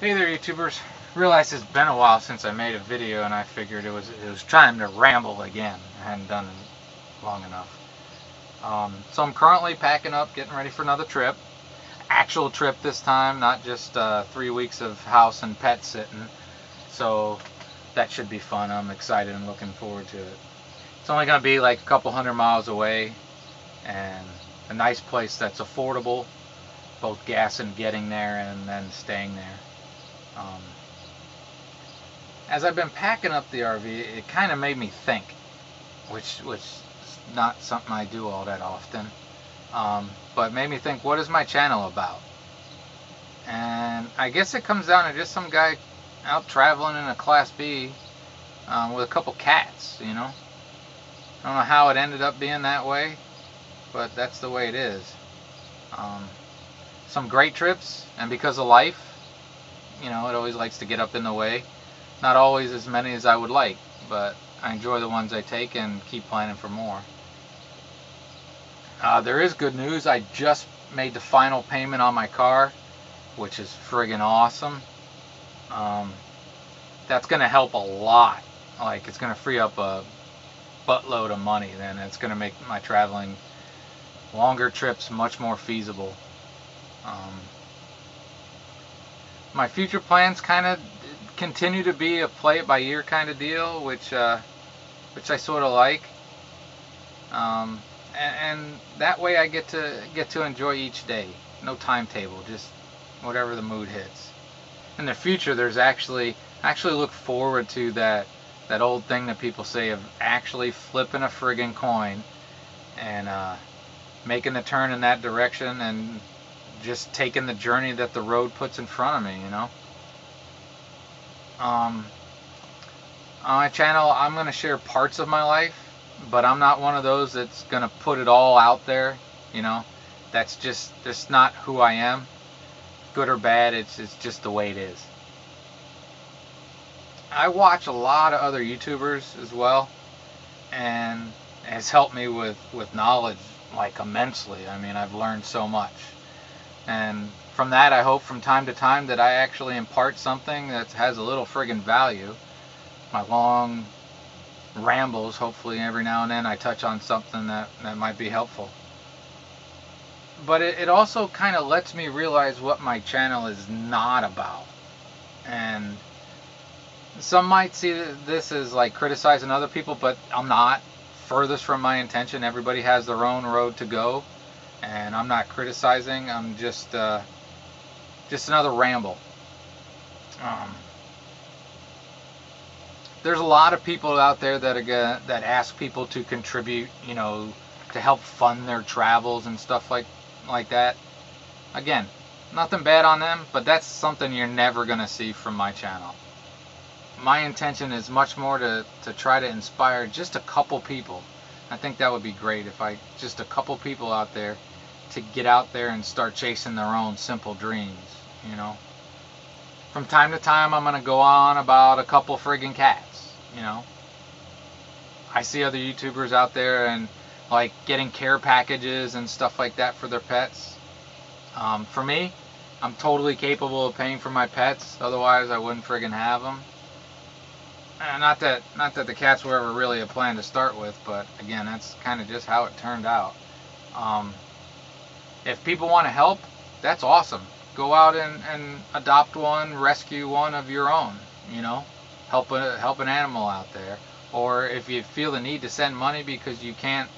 Hey there, YouTubers. Realized it's been a while since I made a video, and I figured it was time to ramble again. I hadn't done it long enough. So I'm currently packing up, getting ready for another trip. Actual trip this time, not just 3 weeks of house and pet sitting. So that should be fun. I'm excited and looking forward to it. It's only going to be like a couple 100 miles away, and a nice place that's affordable, both gas and getting there and then staying there. As I've been packing up the RV, it kind of made me think, which is not something I do all that often, but made me think, what is my channel about? And I guess it comes down to just some guy out traveling in a Class B with a couple cats, you know? I don't know how it ended up being that way, but that's the way it is. Some great trips, and because of life, you know, it always likes to get up in the way. Not always as many as I would like, but I enjoy the ones I take and keep planning for more. There is good news. I just made the final payment on my car, which is friggin' awesome. That's going to help a lot. Like, it's going to free up a buttload of money. Then it's going to make my traveling, longer trips much more feasible. My future plans kind of continue to be a play it by ear kind of deal, which I sort of like, and that way I get to enjoy each day. No timetable, just whatever the mood hits. In the future, there's actually look forward to that old thing that people say of actually flipping a friggin' coin and making the turn in that direction and just taking the journey that the road puts in front of me, you know. On my channel, I'm going to share parts of my life, but I'm not one of those that's going to put it all out there, you know. That's just not who I am. Good or bad, it's just the way it is. I watch a lot of other YouTubers as well, and it's helped me with knowledge, like, immensely. I mean, I've learned so much. And from that, I hope from time to time that I actually impart something that has a little friggin' value. My long rambles, hopefully every now and then I touch on something that might be helpful. But it also kind of lets me realize what my channel is not about. And some might see this as like criticizing other people, but I'm not. Furthest from my intention. Everybody has their own road to go. And I'm not criticizing. I'm just another ramble. There's a lot of people out there that ask people to contribute, you know, to help fund their travels and stuff like that. Again, nothing bad on them, but that's something you're never gonna see from my channel. My intention is much more to try to inspire just a couple people. I think that would be great if just a couple people out there to get out there and start chasing their own simple dreams, you know. From time to time, I'm going to go on about a couple friggin' cats, you know. I see other YouTubers out there and like getting care packages and stuff like that for their pets. For me, I'm totally capable of paying for my pets, otherwise I wouldn't friggin' have them. Not that the cats were ever really a plan to start with, but again, that's kind of just how it turned out. If people want to help, that's awesome. Go out and adopt one, rescue one of your own, you know. Help an animal out there. Or if you feel the need to send money because you can't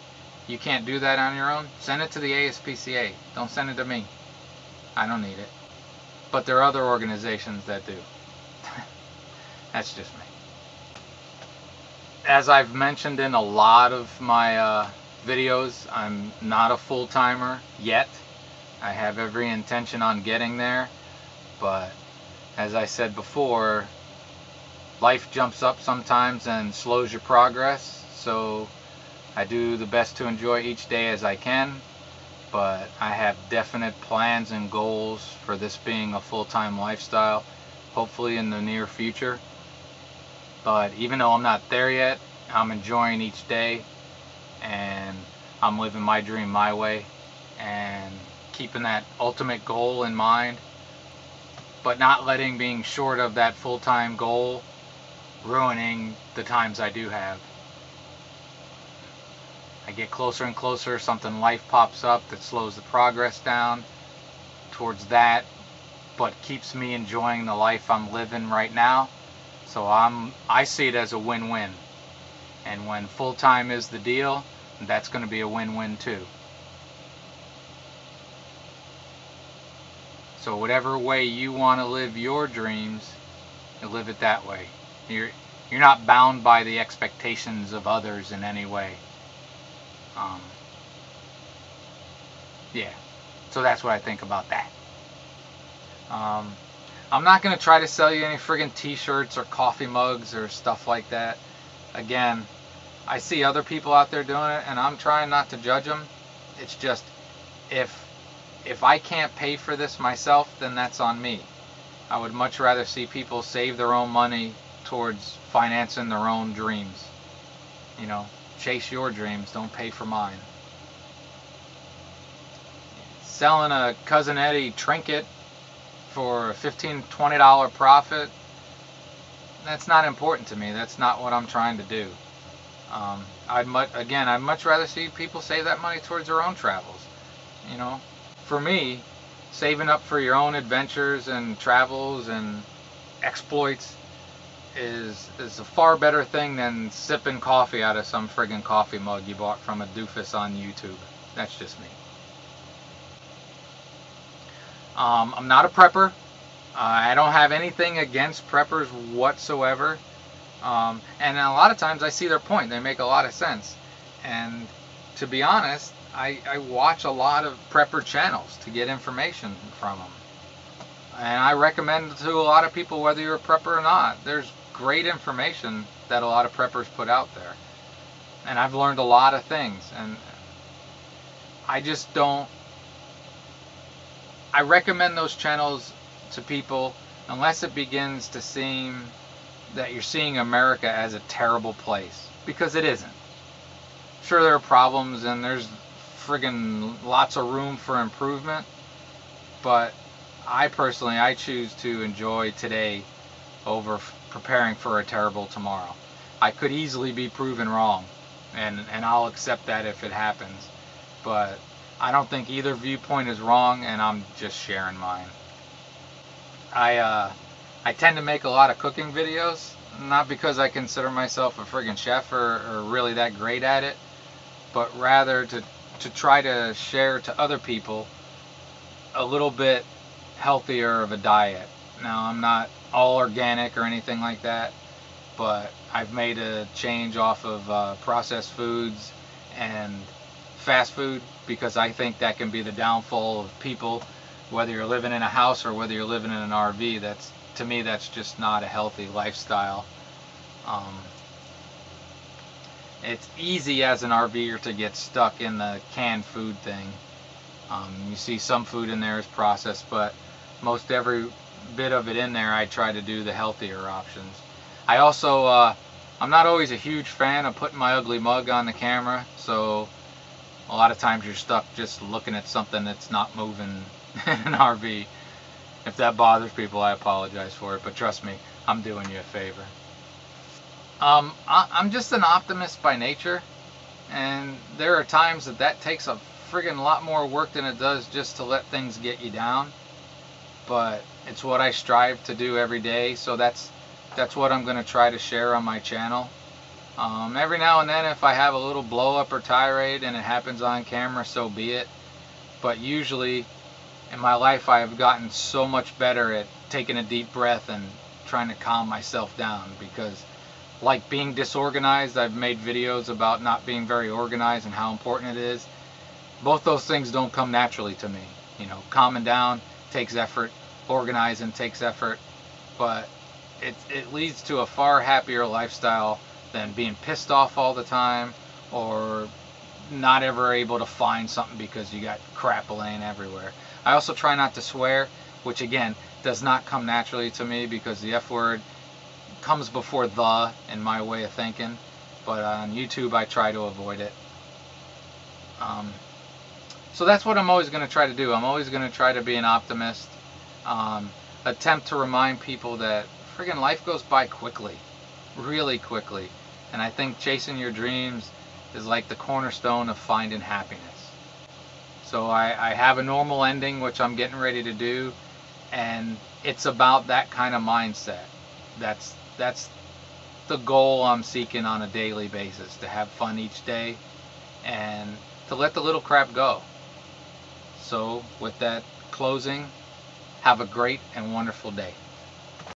do that on your own, send it to the ASPCA. Don't send it to me. I don't need it. But there are other organizations that do. That's just me. As I've mentioned in a lot of my videos, I'm not a full-timer yet. I have every intention on getting there, but as I said before, life jumps up sometimes and slows your progress, so I do the best to enjoy each day as I can, but I have definite plans and goals for this being a full-time lifestyle, hopefully in the near future. But even though I'm not there yet, I'm enjoying each day, and I'm living my dream my way, and keeping that ultimate goal in mind. but not letting being short of that full-time goal ruining the times I do have. I get closer and closer, something life pops up that slows the progress down towards that, but keeps me enjoying the life I'm living right now. So I see it as a win-win. And when full-time is the deal, that's going to be a win-win too. So whatever way you want to live your dreams, you live it that way. You're not bound by the expectations of others in any way. Yeah, so that's what I think about that. I'm not going to try to sell you any friggin' t-shirts or coffee mugs or stuff like that. Again, I see other people out there doing it, and I'm trying not to judge them. It's just, if I can't pay for this myself, then that's on me. I would much rather see people save their own money towards financing their own dreams. You know, chase your dreams, don't pay for mine. Selling a Cousin Eddie trinket for a $15, $20 profit, that's not important to me. That's not what I'm trying to do. I'd much rather see people save that money towards their own travels. You know, for me, saving up for your own adventures and travels and exploits is a far better thing than sipping coffee out of some friggin' coffee mug you bought from a doofus on YouTube. That's just me. I'm not a prepper. I don't have anything against preppers whatsoever. And a lot of times I see their point. They make a lot of sense. And to be honest, I watch a lot of prepper channels to get information from them. And I recommend it to a lot of people, whether you're a prepper or not. There's great information that a lot of preppers put out there. And I've learned a lot of things. And I just don't... I recommend those channels to people unless it begins to seem that you're seeing America as a terrible place, because it isn't. Sure, there are problems and there's friggin' lots of room for improvement, but I choose to enjoy today over preparing for a terrible tomorrow. I could easily be proven wrong, and I'll accept that if it happens, but I don't think either viewpoint is wrong, and I'm just sharing mine. I tend to make a lot of cooking videos, not because I consider myself a friggin' chef or really that great at it, but rather to try to share to other people a little bit healthier of a diet. Now, I'm not all organic or anything like that, but I've made a change off of processed foods and fast food, because I think that can be the downfall of people, whether you're living in a house or whether you're living in an RV. To me, that's just not a healthy lifestyle. It's easy as an RVer to get stuck in the canned food thing. You see some food in there is processed, but most every bit of it in there, I try to do the healthier options. I also, I'm not always a huge fan of putting my ugly mug on the camera, so a lot of times you're stuck just looking at something that's not moving in an RV. If that bothers people, I apologize for it, but trust me, I'm doing you a favor. I'm just an optimist by nature, and there are times that takes a friggin' lot more work than it does just to let things get you down, but it's what I strive to do every day, so that's what I'm going to try to share on my channel. Every now and then, if I have a little blow up or tirade and it happens on camera, so be it. But usually in my life, I have gotten so much better at taking a deep breath and trying to calm myself down, because like being disorganized, I've made videos about not being very organized and how important it is. Both those things don't come naturally to me. You know, calming down takes effort, organizing takes effort, but it leads to a far happier lifestyle than being pissed off all the time, or not ever able to find something because you got crap laying everywhere. I also try not to swear, which again does not come naturally to me, because the F word comes before the in my way of thinking, but on YouTube I try to avoid it. So that's what I'm always going to try to do. I'm always going to try to be an optimist. attempt to remind people that friggin' life goes by quickly, really quickly. And I think chasing your dreams is like the cornerstone of finding happiness. So I have a normal ending, which I'm getting ready to do, and it's about that kind of mindset. That's the goal I'm seeking on a daily basis, to have fun each day and to let the little crap go. So with that closing, have a great and wonderful day.